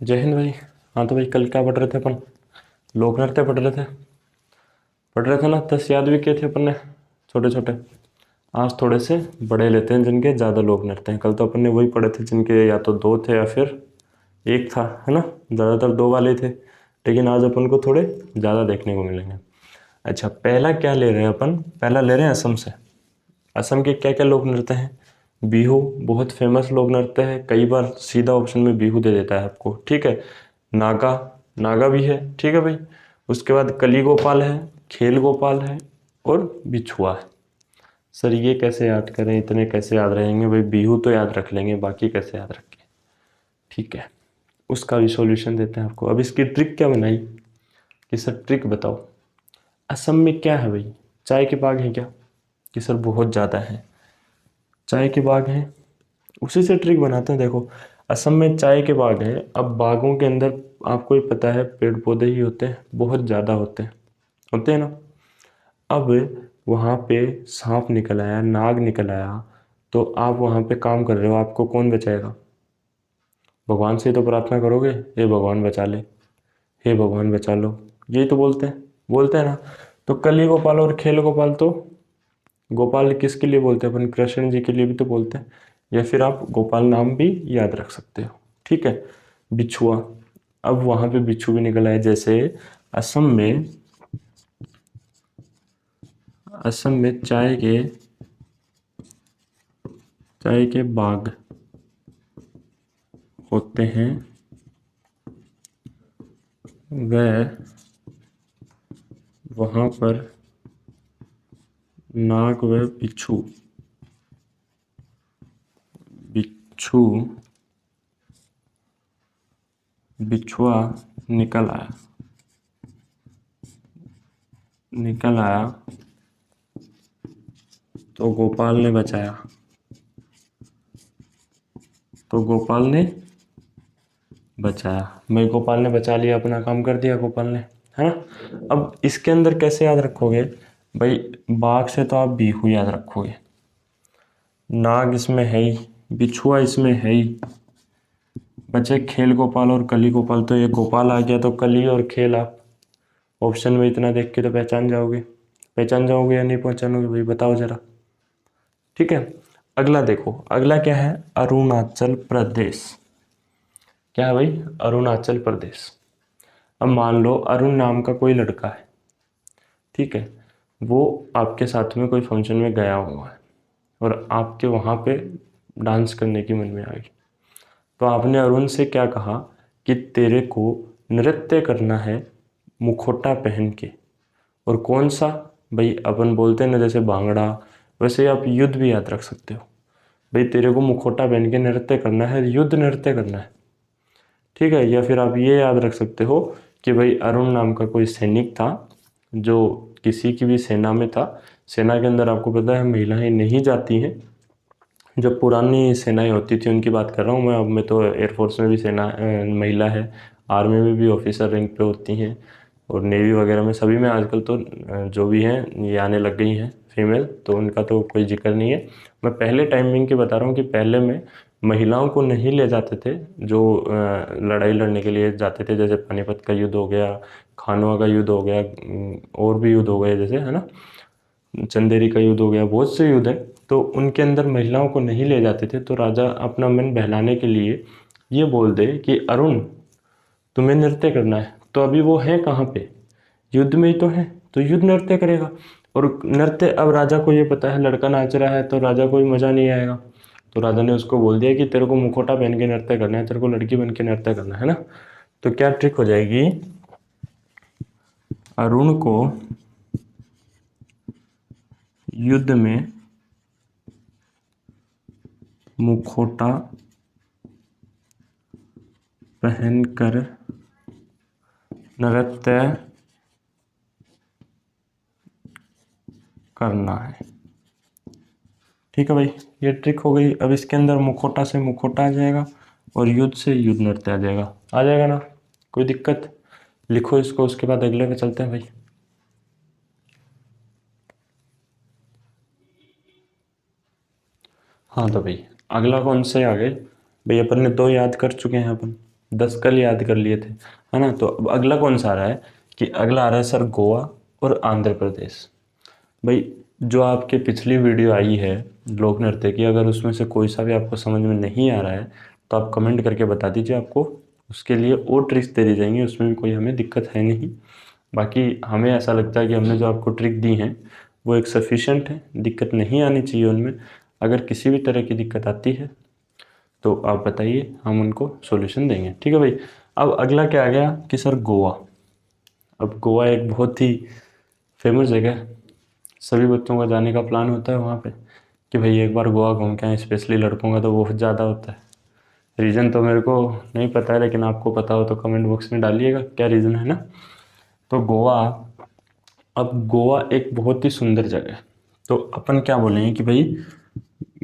जय हिंद भाई। हाँ तो भाई कल क्या पढ़ रहे थे अपन? लोक नृत्य पढ़ रहे थे ना। 10 याद भी किए थे अपन ने, छोटे छोटे। आज थोड़े से बड़े लेते हैं जिनके ज़्यादा लोक नृत्य हैं। कल तो अपन ने वही पढ़े थे जिनके या तो दो थे या फिर एक था, है ना। ज़्यादातर दो वाले थे, लेकिन आज अपन को थोड़े ज़्यादा देखने को मिलेंगे। अच्छा, पहला क्या ले रहे हैं अपन? पहला ले रहे हैं असम से। असम के क्या क्या लोक नृत्य हैं? बिहू बहुत फेमस लोक नृत्य है, कई बार सीधा ऑप्शन में बिहू दे देता है आपको, ठीक है। नागा, नागा भी है, ठीक है भाई। उसके बाद कली गोपाल है, खेल गोपाल है और बिछुआ है। सर ये कैसे याद करें, इतने कैसे याद रहेंगे भाई? बिहू तो याद रख लेंगे, बाकी कैसे याद रखें? ठीक है, उसका भी सॉल्यूशन देते हैं आपको। अब इसकी ट्रिक क्या बनाई कि सर ट्रिक बताओ, असम में क्या है भाई? चाय के बाग हैं क्या? कि सर बहुत ज़्यादा है, चाय के बाग हैं। उसी से ट्रिक बनाते हैं। देखो, असम में चाय के बाग हैं। अब बागों के अंदर आपको ही पता है पेड़ पौधे ही होते हैं, बहुत ज़्यादा होते हैं ना। अब वहाँ पे सांप निकल आया, नाग निकल आया, तो आप वहाँ पे काम कर रहे हो, आपको कौन बचाएगा? भगवान से ही तो प्रार्थना करोगे, हे भगवान बचा ले, हे भगवान बचा लो। यही तो बोलते हैं ना। तो कली गोपाल और खेल गोपाल, तो गोपाल किसके लिए बोलते हैं अपन? कृष्ण जी के लिए भी तो बोलते हैं। या फिर आप गोपाल नाम भी याद रख सकते हो, ठीक है। बिछुआ, अब वहां पे बिच्छू भी निकला है। जैसे असम में असम में चाय के बाग होते हैं, वह वहां पर नाग व बिच्छू बिछुआ निकल आया तो गोपाल ने बचाया, तो गोपाल ने बचाया। भाई गोपाल ने बचा लिया, अपना काम कर दिया गोपाल ने, है ना। अब इसके अंदर कैसे याद रखोगे भाई? बाघ से तो आप बिहू याद रखोगे, नाग इसमें है ही, बिछुआ इसमें है ही, बचे खेल गोपाल और कली गोपाल। तो ये गोपाल आ गया, तो कली और खेल आप ऑप्शन में इतना देख के तो पहचान जाओगे या नहीं पहचानोगे भाई? बताओ जरा। ठीक है, अगला देखो, अगला क्या है? अरुणाचल प्रदेश। क्या है भाई? अरुणाचल प्रदेश। अब मान लो अरुण नाम का कोई लड़का है, ठीक है। वो आपके साथ में कोई फंक्शन में गया हुआ है और आपके वहाँ पे डांस करने की मन में आ गई। तो आपने अरुण से क्या कहा कि तेरे को नृत्य करना है मुखौटा पहन के। और कौन सा? भाई अपन बोलते हैं ना जैसे भांगड़ा, वैसे आप युद्ध भी याद रख सकते हो। भाई तेरे को मुखौटा पहन के नृत्य करना है, युद्ध नृत्य करना है, ठीक है। या फिर आप ये याद रख सकते हो कि भाई अरुण नाम का कोई सैनिक था जो किसी की भी सेना में था। सेना के अंदर आपको पता है महिलाएं नहीं जाती हैं। जब पुरानी सेनाएं होती थी उनकी बात कर रहा हूँ मैं। अब मैं तो एयरफोर्स में भी सेना महिला है, आर्मी में भी ऑफिसर रैंक पे होती हैं, और नेवी वगैरह में सभी में आजकल तो जो भी हैं ये आने लग गई हैं फीमेल, तो उनका तो कोई जिक्र नहीं है। मैं पहले टाइमिंग की बता रहा हूँ कि पहले में महिलाओं को नहीं ले जाते थे जो लड़ाई लड़ने के लिए जाते थे। जैसे पानीपत का युद्ध हो गया, खानवा का युद्ध हो गया, और भी युद्ध हो गए जैसे, है ना, चंदेरी का युद्ध हो गया, बहुत से युद्ध है। तो उनके अंदर महिलाओं को नहीं ले जाते थे। तो राजा अपना मन बहलाने के लिए ये बोल दे कि अरुण तुम्हें नृत्य करना है, तो अभी वो है कहाँ पे? युद्ध में ही तो है, तो युद्ध नृत्य करेगा। और नृत्य, अब राजा को ये पता है लड़का नाच रहा है तो राजा को भी मज़ा नहीं आएगा। तो राजा ने उसको बोल दिया कि तेरे को मुखौटा पहन के नृत्य करना है, तेरे को लड़की बन के नृत्य करना है ना। तो क्या ट्रिक हो जाएगी? अरुण को युद्ध में मुखौटा पहनकर नृत्य करना है, ठीक है भाई। ये ट्रिक हो गई। अब इसके अंदर मुखौटा से मुखौटा आ जाएगा और युद्ध से युद्ध नृत्य आ जाएगा ना, कोई दिक्कत? लिखो इसको, उसके बाद अगले पे चलते हैं भाई। हाँ तो भाई अगला कौन से आ गए? भाई अपन ने दो याद कर चुके हैं अपन, 10 कल याद कर लिए थे, है ना। तो अब अगला कौन सा आ रहा है कि अगला आ रहा है सर गोवा और आंध्र प्रदेश। भाई जो आपके पिछली वीडियो आई है लोक नृत्य की, अगर उसमें से कोई सा भी आपको समझ में नहीं आ रहा है तो आप कमेंट करके बता दीजिए, आपको उसके लिए और ट्रिक्स दे दी जाएंगी, उसमें भी कोई हमें दिक्कत है नहीं। बाकी हमें ऐसा लगता है कि हमने जो आपको ट्रिक दी हैं वो एक सफिशेंट है, दिक्कत नहीं आनी चाहिए उनमें। अगर किसी भी तरह की दिक्कत आती है तो आप बताइए, हम उनको सॉल्यूशन देंगे, ठीक है भाई। अब अगला क्या आ गया कि सर गोवा। अब गोवा एक बहुत ही फेमस जगह है, सभी बच्चों का जाने का प्लान होता है वहाँ पे कि भाई एक बार गोवा घूम के आए, स्पेशली लड़कों का तो बहुत ज़्यादा होता है। रीज़न तो मेरे को नहीं पता है, लेकिन आपको पता हो तो कमेंट बॉक्स में डालिएगा क्या रीज़न है ना। तो गोवा, अब गोवा एक बहुत ही सुंदर जगह है, तो अपन क्या बोलेंगे कि भाई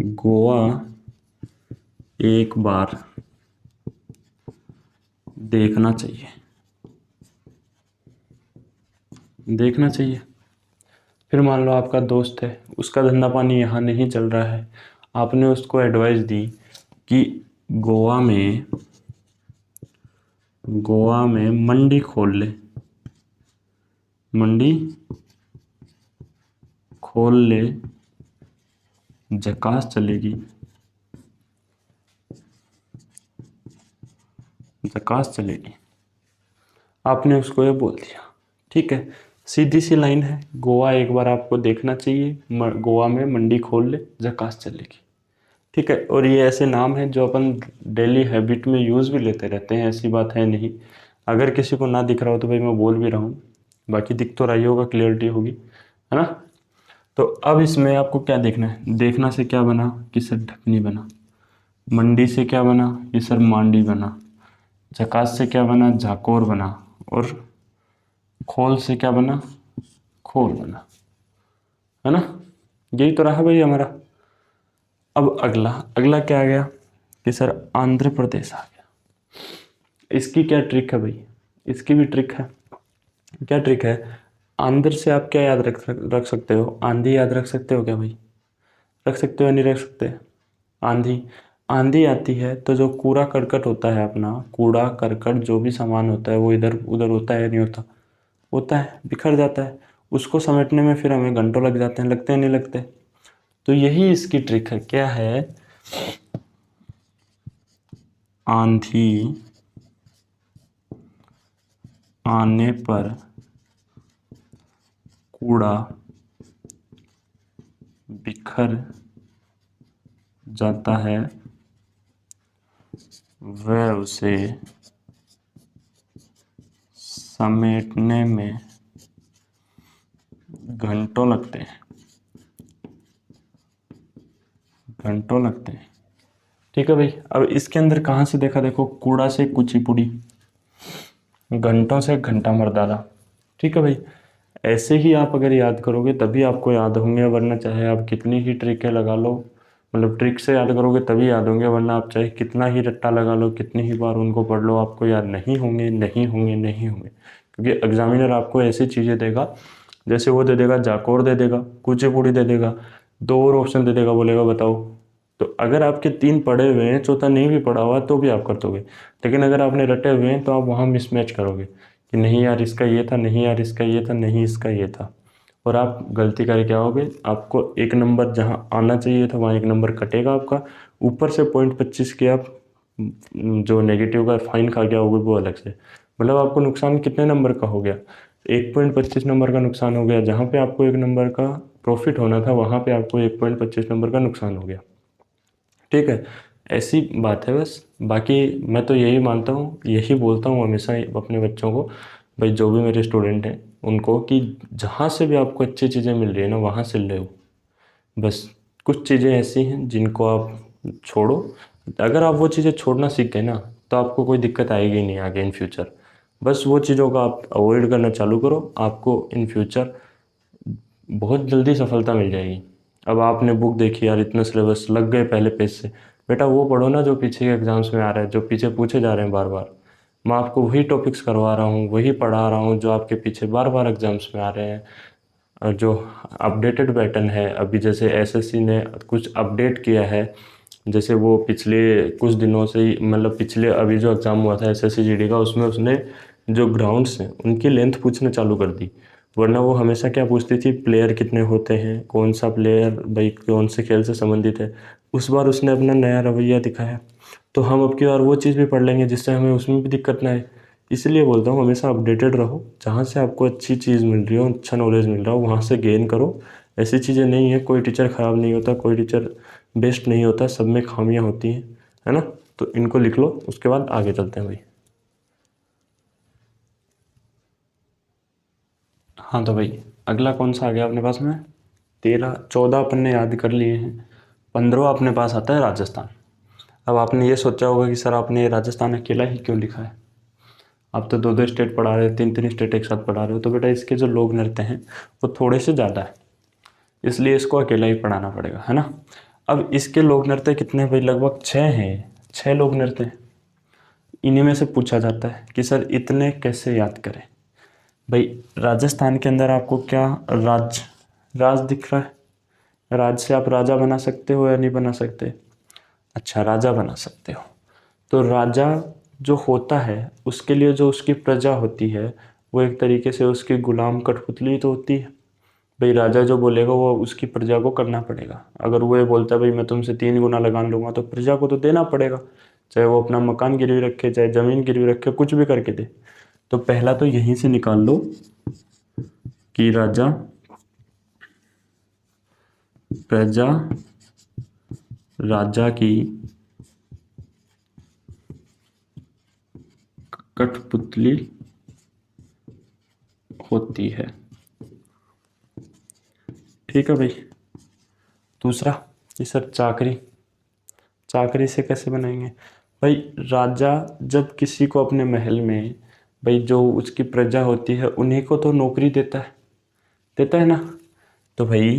गोवा एक बार देखना चाहिए, देखना चाहिए। फिर मान लो आपका दोस्त है, उसका धंधा पानी यहाँ नहीं चल रहा है, आपने उसको एडवाइस दी कि गोवा में मंडी खोल ले, मंडी खोल ले, झकास चलेगी, झकास चलेगी। आपने उसको ये बोल दिया, ठीक है, सीधी सी लाइन है, गोवा एक बार आपको देखना चाहिए, गोवा में मंडी खोल ले, झकास चलेगी, ठीक है। और ये ऐसे नाम हैं जो अपन डेली हैबिट में यूज़ भी लेते रहते हैं, ऐसी बात है नहीं। अगर किसी को ना दिख रहा हो तो भाई मैं बोल भी रहा हूँ, बाकी दिख तो रही होगा, क्लियरिटी होगी, है ना। तो अब इसमें आपको क्या देखना है, देखना से क्या बना कि सर ढकनी बना, मंडी से क्या बना कि सर मांडी बना, झकास से क्या बना झाकोर बना, और खोल से क्या बना खोल बना, है ना। यही तो रहा भाई हमारा। अब अगला अगला क्या आ गया कि सर आंध्र प्रदेश आ गया। इसकी क्या ट्रिक है भाई, इसकी भी ट्रिक है। क्या ट्रिक है, आंध्र से आप क्या याद रख सकते हो, आंधी याद रख सकते हो क्या भाई, रख सकते हो या नहीं रख सकते। आंधी, आंधी आती है तो जो कूड़ा करकट होता है अपना, कूड़ा करकट जो भी सामान होता है वो इधर उधर होता है, नहीं होता, होता है, बिखर जाता है। उसको समेटने में फिर हमें घंटों लग जाते हैं, लगते हैं नहीं लगते। तो यही इसकी ट्रिक है, क्या है, आंधी आने पर कूड़ा बिखर जाता है, वह उसे समेटने में घंटों लगते हैं, घंटों लगते हैं, ठीक है भाई। अब इसके अंदर कहाँ से देखा, देखो कूड़ा से कुचिपुड़ी, घंटों से घंटा मर्दाना, ठीक है भाई। ऐसे ही आप अगर याद करोगे तभी आपको याद होंगे, वरना चाहे आप कितनी ही ट्रिकें लगा लो, मतलब ट्रिक से याद करोगे तभी याद होंगे, वरना आप चाहे कितना ही रट्टा लगा लो, कितनी ही बार उनको पढ़ लो, आपको याद नहीं होंगे, नहीं होंगे, नहीं होंगे। क्योंकि एग्जामिनर आपको ऐसी चीज़ें देगा, जैसे वो दे देगा जाकोर दे देगा, कुचिपुड़ी दे देगा, दो और ऑप्शन दे देगा, बोलेगा बताओ। तो अगर आपके 3 पढ़े हुए हैं, चौथा नहीं भी पढ़ा हुआ तो भी आप कर दोगे, लेकिन अगर आपने रटे हुए हैं तो आप वहाँ मिसमैच करोगे कि नहीं यार इसका ये था, नहीं यार इसका ये था, नहीं इसका ये था, और आप गलती करके आओगे, आपको 1 नंबर जहाँ आना चाहिए था वहाँ 1 नंबर कटेगा आपका, ऊपर से 0.25 के आप जो नेगेटिव का फाइन खा गया होगा वो अलग से। मतलब आपको नुकसान कितने नंबर का हो गया, 1.25 नंबर का नुकसान हो गया, जहाँ पे आपको 1 नंबर का प्रॉफिट होना था वहाँ पे आपको 1.25 नंबर का नुकसान हो गया, ठीक है। ऐसी बात है बस। बाकी मैं तो यही मानता हूँ, यही बोलता हूँ हमेशा अपने बच्चों को, भाई जो भी मेरे स्टूडेंट हैं उनको, कि जहाँ से भी आपको अच्छी चीज़ें मिल रही है ना वहाँ से ले लो। बस कुछ चीज़ें ऐसी हैं जिनको आप छोड़ो, अगर आप वो चीज़ें छोड़ना सीख गए ना तो आपको कोई दिक्कत आएगी नहीं आगे इन फ्यूचर। बस वो चीज़ों का आप अवॉइड करना चालू करो, आपको इन फ्यूचर बहुत जल्दी सफलता मिल जाएगी। अब आपने बुक देखी यार, इतना सिलेबस लग गए पहले पेज से, बेटा वो पढ़ो ना जो पीछे के एग्जाम्स में आ रहा है, जो पीछे पूछे जा रहे हैं बार बार। मैं आपको वही टॉपिक्स करवा रहा हूँ, वही पढ़ा रहा हूँ जो आपके पीछे बार बार एग्जाम्स में आ रहे हैं। जो अपडेटेड पैटर्न है, अभी जैसे एसएससी ने कुछ अपडेट किया है, जैसे वो पिछले कुछ दिनों से ही, मतलब पिछले अभी जो एग्ज़ाम हुआ था एसएससी जीडी का, उसमें उसने जो ग्राउंड्स हैं उनकी लेंथ पूछना चालू कर दी। वरना वो हमेशा क्या पूछती थी, प्लेयर कितने होते हैं, कौन सा प्लेयर भाई कौन से खेल से संबंधित है। उस बार उसने अपना नया रवैया दिखाया, तो हम अब की बार वो चीज़ भी पढ़ लेंगे जिससे हमें उसमें भी दिक्कत ना आए। इसलिए बोलता हूँ हमेशा अपडेटेड रहो, जहाँ से आपको अच्छी चीज़ मिल रही हो, अच्छा नॉलेज मिल रहा हो, वहाँ से गेन करो। ऐसी चीज़ें नहीं है, कोई टीचर ख़राब नहीं होता, कोई टीचर बेस्ट नहीं होता, सब में खामियां होती हैं, है ना। तो इनको लिख लो, उसके बाद आगे चलते हैं भाई। हाँ तो भाई अगला कौन सा आ गया अपने पास में, 13 14 अपन ने याद कर लिए हैं, 15 अपने पास आता है राजस्थान। अब आपने ये सोचा होगा कि सर आपने ये राजस्थान अकेला ही क्यों लिखा है, आप तो दो दो स्टेट पढ़ा रहे हो, तीन तीन स्टेट एक साथ पढ़ा रहे हो। तो बेटा इसके जो लोक नृत्य हैं वो थोड़े से ज़्यादा है, इसलिए इसको अकेला ही पढ़ाना पड़ेगा, है ना। अब इसके लोक नृत्य कितने हैं भाई, लगभग 6 हैं, 6 लोक नृत्य हैं। इन्हीं में से पूछा जाता है कि सर इतने कैसे याद करें। भाई राजस्थान के अंदर आपको क्या राज दिख रहा है, राज से आप राजा बना सकते हो या नहीं बना सकते, अच्छा राजा बना सकते हो। तो राजा जो होता है उसके लिए जो उसकी प्रजा होती है वो एक तरीके से उसकी गुलाम कठपुतली तो होती है। भाई राजा जो बोलेगा वो उसकी प्रजा को करना पड़ेगा। अगर वो ये बोलता है भाई मैं तुमसे 3 गुना लगान लूंगा, तो प्रजा को तो देना पड़ेगा, चाहे वो अपना मकान गिरवी रखे, चाहे ज़मीन गिरवी रखे, कुछ भी करके दे। तो पहला तो यहीं से निकाल लो कि राजा प्रजा राजा की कठपुतली होती है, ठीक है भाई। दूसरा कि सर चाकरी, चाकरी से कैसे बनाएंगे। भाई राजा जब किसी को अपने महल में, भाई जो उसकी प्रजा होती है उन्हीं को तो नौकरी देता है ना। तो भाई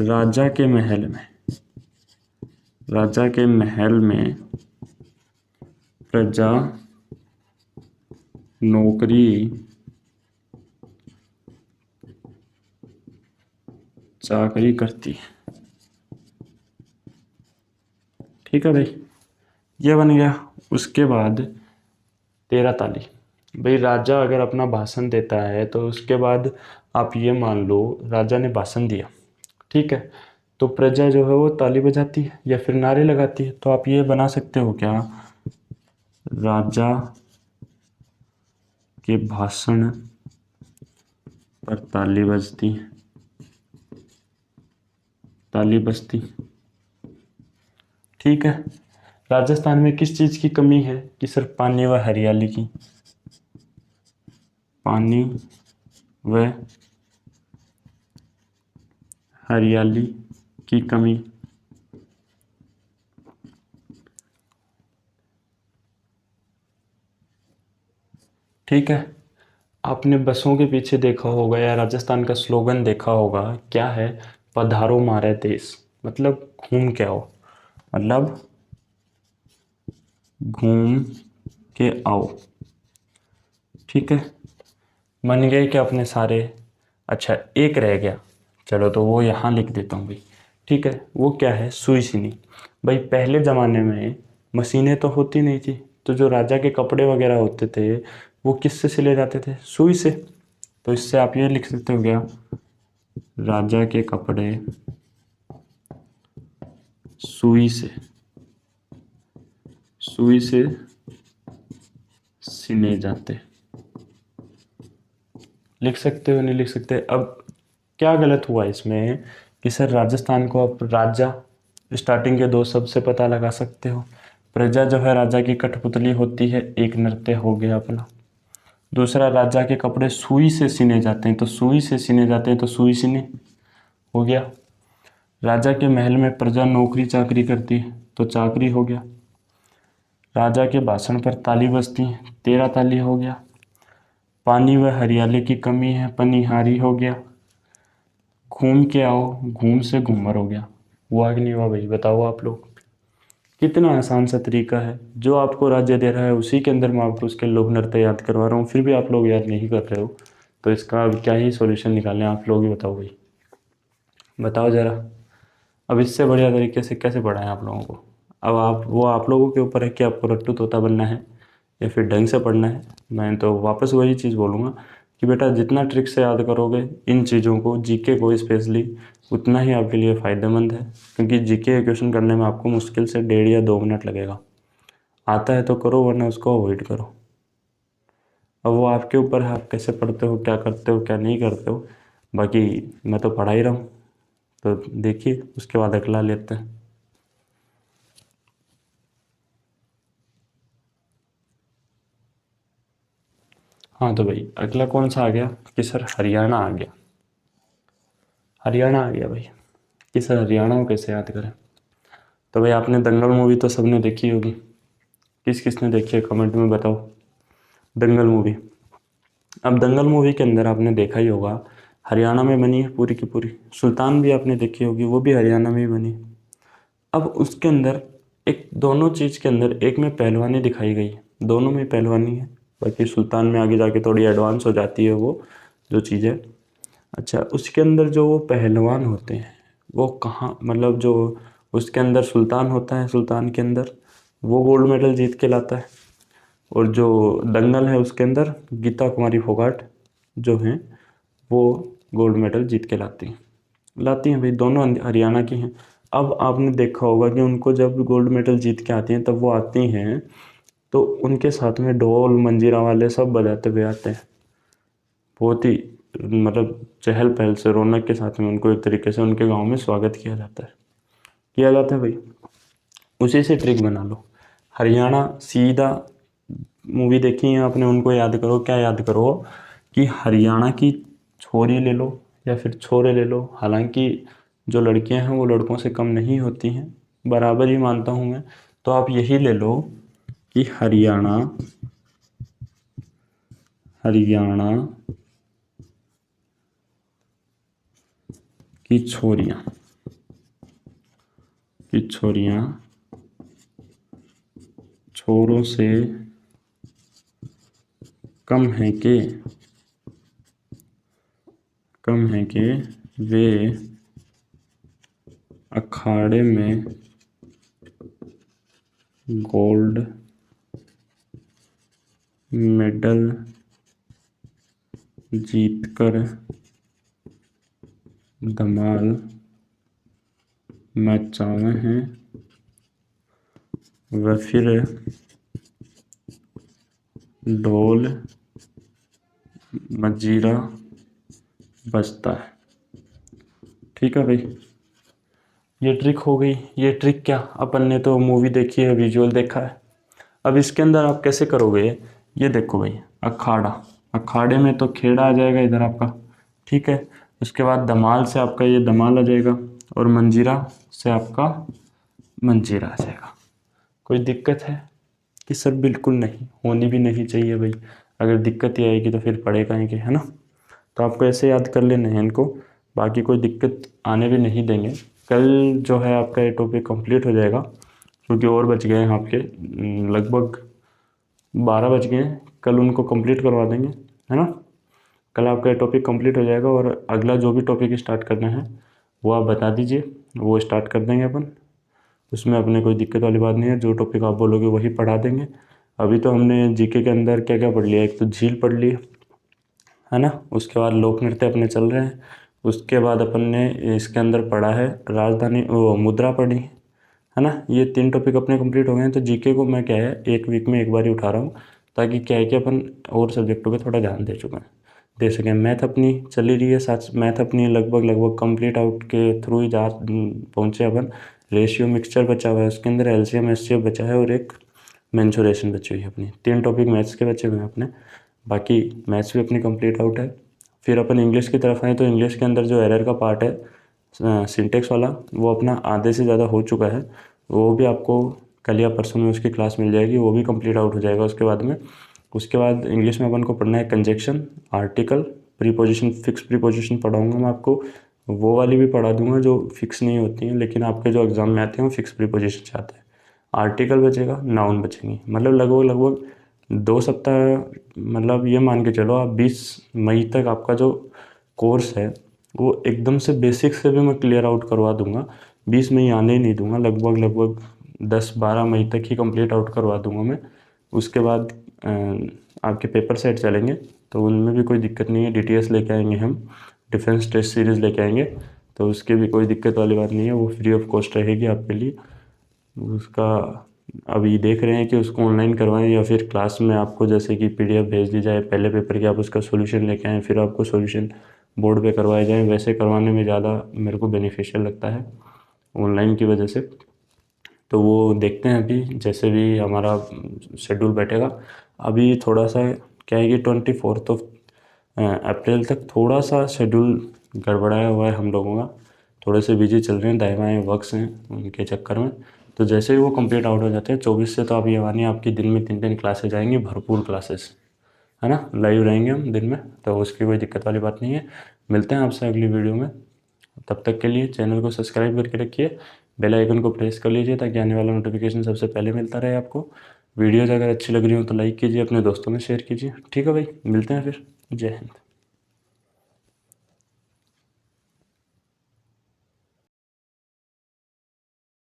राजा के महल में, राजा के महल में प्रजा नौकरी चाकरी करती है, ठीक है भाई, ये बन गया। उसके बाद 13 ताली। भाई राजा अगर अपना भाषण देता है तो उसके बाद आप ये मान लो राजा ने भाषण दिया, ठीक है, तो प्रजा जो है वो ताली बजाती है या फिर नारे लगाती है। तो आप ये बना सकते हो क्या, राजा के भाषण पर ताली बजती, ताली बजती, ठीक है। राजस्थान में किस चीज़ की कमी है कि सिर्फ पानी व हरियाली की, पानी व हरियाली की कमी, ठीक है। आपने बसों के पीछे देखा होगा या राजस्थान का स्लोगन देखा होगा, क्या है, पधारो मारे देश, मतलब घूम के आओ, मतलब घूम के आओ, ठीक है। मन गए कि अपने सारे, अच्छा एक रह गया, चलो तो वो यहाँ लिख देता हूँ भाई, ठीक है। वो क्या है, सुई सिनी। भाई पहले ज़माने में मशीनें तो होती नहीं थी, तो जो राजा के कपड़े वगैरह होते थे वो किससे सिले जाते थे, सुई से। तो इससे आप ये लिख सकते हो क्या, राजा के कपड़े सुई से, सुई से सिने जाते, लिख सकते हो नहीं लिख सकते। अब क्या गलत हुआ इसमें कि सर राजस्थान को आप राजा स्टार्टिंग के दो शब्द से पता लगा सकते हो। प्रजा जो है राजा की कठपुतली होती है, एक नृत्य हो गया अपना। दूसरा राजा के कपड़े सुई से सिने जाते हैं, तो सुई से सिने जाते हैं तो सुई सिने हो गया। राजा के महल में प्रजा नौकरी चाकरी करती है तो चाकरी हो गया। राजा के भाषण पर ताली बजती है, 13 ताली हो गया। पानी व हरियाली की कमी है, पनिहारी हो गया। घूम के आओ, घूम से घूमर हो गया। हुआ कि नहीं हुआ भाई, बताओ आप लोग। कितना आसान सा तरीका है, जो आपको राज्य दे रहा है उसी के अंदर मैं आपको उसके लोक नृत्य याद करवा रहा हूँ, फिर भी आप लोग याद नहीं कर रहे हो। तो इसका अब क्या ही सॉल्यूशन निकालें, आप लोग ही बताओ भाई, बताओ ज़रा। अब इससे बढ़िया तरीके से कैसे पढ़ाएं आप लोगों को। अब आप लोगों के ऊपर है कि आपको रट्टू तोता बनना है या फिर ढंग से पढ़ना है। मैं तो वापस वही चीज़ बोलूँगा कि बेटा जितना ट्रिक से याद करोगे इन चीज़ों को, जीके को स्पेशली, उतना ही आपके लिए फ़ायदेमंद है। क्योंकि जीके क्वेश्चन करने में आपको मुश्किल से 1.5 या 2 मिनट लगेगा। आता है तो करो, वरना उसको अवॉइड करो। अब वो आपके ऊपर है, आप कैसे पढ़ते हो, क्या करते हो, क्या नहीं करते हो। बाकी मैं तो पढ़ा ही रहा हूँ, तो देखिए उसके बाद अगला लेते हैं। हाँ तो भाई अगला कौन सा आ गया कि सर हरियाणा आ गया। हरियाणा आ गया भाई कि सर हरियाणा को कैसे याद करें। तो भाई आपने दंगल मूवी तो सबने देखी होगी। किस किस ने देखी है कमेंट में बताओ। दंगल मूवी, अब दंगल मूवी के अंदर आपने देखा ही होगा हरियाणा में बनी है पूरी की पूरी। सुल्तान भी आपने देखी होगी, वो भी हरियाणा में ही बनी। अब उसके अंदर एक, दोनों चीज़ के अंदर एक में पहलवानी दिखाई गई है, दोनों में पहलवानी है। बाकी सुल्तान में आगे जाके थोड़ी एडवांस हो जाती है वो जो चीज़ है। अच्छा, उसके अंदर जो वो पहलवान होते हैं वो कहाँ, मतलब जो उसके अंदर सुल्तान होता है, सुल्तान के अंदर वो गोल्ड मेडल जीत के लाता है। और जो दंगल है उसके अंदर गीता कुमारी फोगाट जो हैं वो गोल्ड मेडल जीत के लाती हैं भाई, दोनों हरियाणा की हैं। अब आपने देखा होगा कि उनको जब गोल्ड मेडल जीत के आती हैं तब वो आती हैं तो उनके साथ में ढोल मंजीरा वाले सब बजाते हुए आते हैं। बहुत ही मतलब चहल पहल से, रौनक के साथ में उनको एक तरीके से उनके गांव में स्वागत किया जाता है भाई। उसी से ट्रिक बना लो। हरियाणा सीधा, मूवी देखी है आपने, उनको याद करो। क्या याद करो कि हरियाणा की छोरी ले लो या फिर छोरे ले लो। हालांकि जो लड़कियां हैं वो लड़कों से कम नहीं होती हैं, बराबर ही मानता हूं मैं। तो आप यही ले लो कि हरियाणा हरियाणा की छोरियां छोरों से कम है कि वे अखाड़े में गोल्ड मेडल जीतकर धमाल मचाए हैं व फिर ढोल मजीरा बजता है। ठीक है भाई, ये ट्रिक हो गई। ये ट्रिक क्या, अपन ने तो मूवी देखी है, विजुअल देखा है। अब इसके अंदर आप कैसे करोगे, ये देखो भाई। अखाड़े में तो खेड़ा आ जाएगा इधर आपका, ठीक है। उसके बाद धमाल से आपका ये धमाल आ जाएगा, और मंजीरा से आपका मंजीरा आ जाएगा। कोई दिक्कत है कि सर बिल्कुल नहीं, होनी भी नहीं चाहिए भाई। अगर दिक्कत ही आएगी तो फिर पढ़े कहेंगे, है ना। तो आपको ऐसे याद कर लेने हैं इनको, बाकी कोई दिक्कत आने भी नहीं देंगे। कल जो है आपका ये टॉपिक कंप्लीट हो जाएगा, क्योंकि और बच गए हैं आपके लगभग 12 बज गए हैं। कल उनको कंप्लीट करवा देंगे, है ना। कल आपका ये टॉपिक कंप्लीट हो जाएगा, और अगला जो भी टॉपिक स्टार्ट करना है वो आप बता दीजिए, वो स्टार्ट कर देंगे अपन। उसमें अपने कोई दिक्कत वाली बात नहीं है, जो टॉपिक आप बोलोगे वही पढ़ा देंगे। अभी तो हमने जीके के अंदर क्या क्या पढ़ लिया, एक तो झील पढ़ ली, है ना। उसके बाद लोक नृत्य अपने चल रहे हैं। उसके बाद अपन ने इसके अंदर पढ़ा है राजधानी, वो मुद्रा पढ़ी, है ना। ये 3 टॉपिक अपने कंप्लीट हो गए हैं। तो जीके को मैं क्या है, एक वीक में एक बार ही उठा रहा हूँ, ताकि क्या है कि अपन और सब्जेक्टों पे थोड़ा ध्यान दे सकें। मैथ अपनी चली रही है, साथ मैथ अपनी लगभग लगभग कंप्लीट आउट के थ्रू ही जा पहुँचे अपन। रेशियो मिक्सचर बचा हुआ है, उसके अंदर एलसीएम एचसीएफ बचा है, और एक मेंसुरेशन बची हुई है अपनी। 3 टॉपिक मैथ्स के बचे हुए हैं अपने। बाकी मैथ्स भी अपनी कंप्लीट आउट है। फिर अपन इंग्लिश की तरफ आए तो इंग्लिश के अंदर जो एरर का पार्ट है सिंटेक्स वाला, वो अपना आधे से ज़्यादा हो चुका है। वो भी आपको कल या परसों में उसकी क्लास मिल जाएगी, वो भी कंप्लीट आउट हो जाएगा उसके बाद में। उसके बाद इंग्लिश में अपन को पढ़ना है conjunction, article, preposition, fix preposition पढ़ाऊँगा मैं आपको। वो वाली भी पढ़ा दूंगा जो फिक्स नहीं होती हैं, लेकिन आपके जो एग्ज़ाम में आते हैं वो फिक्स प्रीपोजिशन से आते हैं। आर्टिकल बचेगा, नाउन बचेंगी, मतलब लगभग लगभग 2 सप्ताह, मतलब ये मान के चलो आप 20 मई तक आपका जो कोर्स है वो एकदम से बेसिक से भी मैं क्लियर आउट करवा दूंगा। 20 मई आने ही नहीं दूंगा, लगभग 10-12 मई तक ही कंप्लीट आउट करवा दूंगा मैं। उसके बाद आपके पेपर सेट चलेंगे, तो उनमें भी कोई दिक्कत नहीं है। DTS लेके आएंगे हम, डिफेंस टेस्ट सीरीज़ लेके आएंगे, तो उसकी भी कोई दिक्कत वाली बात नहीं है, वो फ्री ऑफ कॉस्ट रहेगी आपके लिए। उसका अभी देख रहे हैं कि उसको ऑनलाइन करवाएं या फिर क्लास में आपको जैसे कि PDF भेज दी जाए पहले पेपर की, आप उसका सॉल्यूशन लेके आएँ, फिर आपको सॉल्यूशन बोर्ड पे करवाए जाएं। वैसे करवाने में ज़्यादा मेरे को बेनिफिशियल लगता है ऑनलाइन की वजह से। तो वो देखते हैं अभी जैसे भी हमारा शेड्यूल बैठेगा। अभी थोड़ा सा क्या है कि 24 अप्रैल तक थोड़ा सा शेड्यूल गड़बड़ाया हुआ है हम लोगों का, थोड़े से बिजी चल रहे हैं, दाएँ बाएँ वर्क्स हैं उनके चक्कर में। तो जैसे ही वो कंप्लीट आउट हो जाते हैं 24 से, तो आप ये मानिए आपकी दिन में 3 क्लासेज आएंगी, भरपूर क्लासेस, है ना, लाइव रहेंगे हम दिन में, तो उसकी कोई दिक्कत वाली बात नहीं है। मिलते हैं आपसे अगली वीडियो में, तब तक के लिए चैनल को सब्सक्राइब करके रखिए, बेल आइकन को प्रेस कर लीजिए ताकि आने वाला नोटिफिकेशन सबसे पहले मिलता रहे आपको। वीडियोज़ अगर अच्छी लग रही हो तो लाइक कीजिए, अपने दोस्तों में शेयर कीजिए। ठीक है भाई, मिलते हैं फिर, जय हिंद।